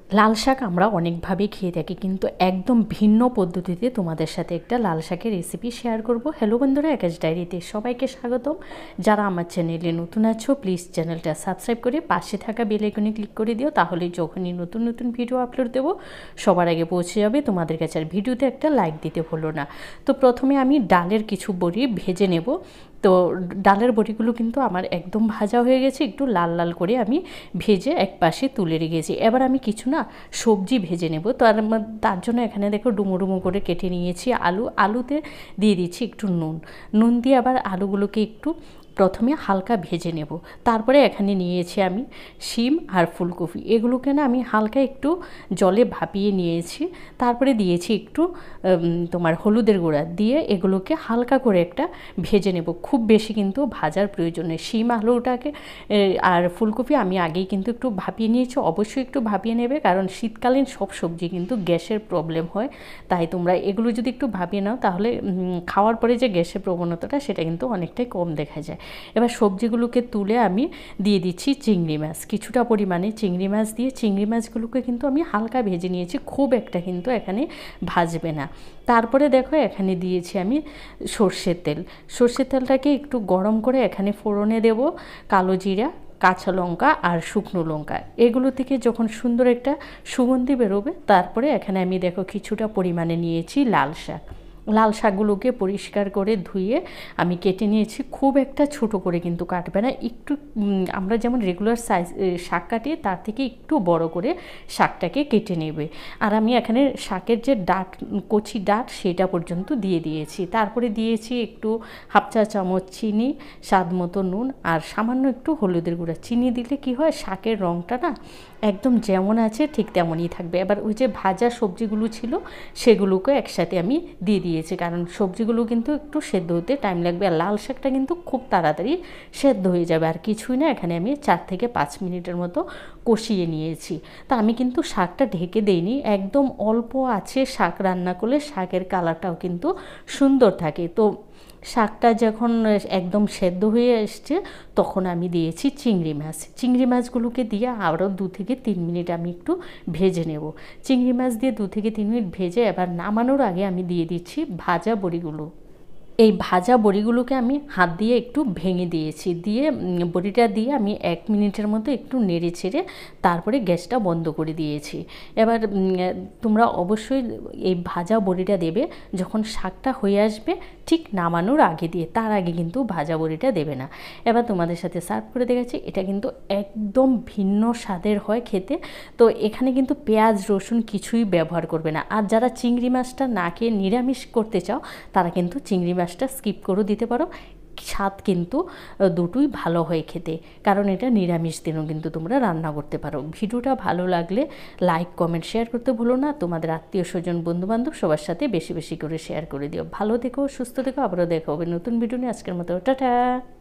লাল শাক আমরা অনেকভাবেই খেয়ে থাকি, কিন্তু একদম ভিন্ন পদ্ধতিতে তোমাদের সাথে একটা লাল শাকের রেসিপি শেয়ার করব। হ্যালো বন্ধুরা, আকাশ ডায়েরিতে সবাইকে স্বাগতম। যারা আমার চ্যানেলে নতুন আছো প্লিজ চ্যানেলটা সাবস্ক্রাইব করে পাশে থাকা বেল আইকনে ক্লিক করে দিও, তাহলে যখনই নতুন নতুন ভিডিও আপলোড দেবো সবার আগে পৌঁছে যাবে তোমাদের কাছে। আর ভিডিওতে একটা লাইক দিতে ভুলো না। তো প্রথমে আমি ডালের কিছু বড়ি ভেজে নেব। তো ডালের বড়িগুলো কিন্তু আমার একদম ভাজা হয়ে গেছে, একটু লাল লাল করে আমি ভেজে এক পাশে তুলে রেখেছি। এবার আমি কিছু সবজি ভেজে নেব। তো তার জন্য এখানে দেখো ডুমো ডুমো করে কেটে নিয়েছি আলুতে দিয়ে দিচ্ছি একটু নুন দিয়ে আবার আলুগুলোকে একটু প্রথমে হালকা ভেজে নেব। তারপরে এখানে নিয়েছি আমি শিম আর ফুলকপি, এগুলোকে আমি হালকা একটু জলে ভাপিয়ে নিয়েছি। তারপরে দিয়েছি একটু তোমার হলুদের গুঁড়া দিয়ে এগুলোকে হালকা করে একটা ভেজে নেব। খুব বেশি কিন্তু ভাজার প্রয়োজন নেই। শিম আলুটাকে আর ফুলকপি আমি আগেই কিন্তু একটু ভাপিয়ে নিয়েছি। অবশ্যই একটু ভাপিয়ে নেবে, কারণ শীতকালীন সব সবজি কিন্তু গ্যাসের প্রবলেম হয়। তাই তোমরা এগুলো যদি একটু ভাপিয়ে নাও তাহলে খাওয়ার পরে যে গ্যাসের প্রবণতাটা সেটা কিন্তু অনেকটাই কম দেখা যায়। এবার সবজিগুলোকে তুলে আমি দিয়ে দিচ্ছি চিংড়ি মাছ, কিছুটা পরিমাণে চিংড়ি মাছ দিয়ে চিংড়ি মাছগুলোকে কিন্তু আমি হালকা ভেজে নিয়েছি, খুব একটা কিন্তু এখানে ভাজবে না। তারপরে দেখো এখানে দিয়েছি আমি সর্ষের তেলটাকে একটু গরম করে এখানে ফোড়নে দেব কালো জিরা, কাঁচা লঙ্কা আর শুকনো লঙ্কা। এগুলো থেকে যখন সুন্দর একটা সুগন্ধি বেরোবে তারপরে এখানে আমি দেখো কিছুটা পরিমাণে নিয়েছি লাল শাকগুলোকে পরিষ্কার করে ধুয়ে আমি কেটে নিয়েছি। খুব একটা ছোট করে কিন্তু কাটবে না, একটু আমরা যেমন রেগুলার সাইজ শাক কাটি তার থেকে একটু বড় করে শাকটাকে কেটে নেবে। আর আমি এখানে শাকের যে কচি ডাঁট সেটা পর্যন্ত দিয়ে দিয়েছি। তারপরে দিয়েছি একটু হাফ চা চামচ চিনি, স্বাদ মতো নুন আর সামান্য একটু হলুদের গুঁড়া। চিনি দিলে কি হয়, শাকের রঙটা একদম যেমন আছে ঠিক তেমনই থাকবে। এবার ওই যে ভাজা সবজিগুলো ছিল সেগুলোকে একসাথে আমি দিয়ে দিয়েছি, কারণ সবজিগুলো কিন্তু একটু সেদ্ধ হতে টাইম লাগবে। আর লাল শাকটা কিন্তু খুব তাড়াতাড়ি সেদ্ধ হয়ে যাবে। আর কিছুই না, এখানে আমি 4 থেকে 5 মিনিটের মতো কষিয়ে নিয়েছি। তা আমি কিন্তু শাকটা ঢেকে দেইনি, একদম অল্প আছে শাক রান্না করলে শাকের কালারটাও কিন্তু সুন্দর থাকে। তো শাকটা যখন একদম সেদ্ধ হয়ে এসছে তখন আমি দিয়েছি চিংড়ি মাছগুলোকে দিয়ে আরও 2 থেকে 3 মিনিট আমি একটু ভেজে নেব। চিংড়ি মাছ দিয়ে 2 থেকে 3 মিনিট ভেজে এবার নামানোর আগে আমি দিয়ে দিচ্ছি ভাজা বড়িগুলো। এই ভাজা বড়িগুলোকে আমি হাত দিয়ে একটু ভেঙে দিয়েছি, দিয়ে বড়িটা দিয়ে আমি 1 মিনিটের মতো একটু নেড়ে ছেড়ে তারপরে গ্যাসটা বন্ধ করে দিয়েছি। এবার তোমরা অবশ্যই এই ভাজা বড়িটা দেবে যখন শাকটা হয়ে আসবে, ঠিক নামানোর আগে দিয়ে, তার আগে কিন্তু ভাজা বড়িটা দেবে না। এবার তোমাদের সাথে সার্ভ করে দেখাচ্ছি, এটা কিন্তু একদম ভিন্ন স্বাদের হয় খেতে। তো এখানে কিন্তু পেঁয়াজ রসুন কিছুই ব্যবহার করবে না। আর যারা চিংড়ি মাছটা না খেয়ে নিরামিষ করতে চাও তারা কিন্তু চিংড়ি মাছটা স্কিপ করে দিতে পারো। স্বাদ কিন্তু দুটোই ভালো হয় খেতে, কারণ এটা নিরামিষ দিনও কিন্তু তোমরা রান্না করতে পারো। ভিডিওটা ভালো লাগলে লাইক কমেন্ট শেয়ার করতে ভুলো না। তোমাদের আত্মীয় স্বজন বন্ধুবান্ধব সবার সাথে বেশি বেশি করে শেয়ার করে দিও। ভালো থেকো, সুস্থ থেকো, আবারও দেখা হবে নতুন ভিডিও নিয়ে। আজকের মতো টাটা।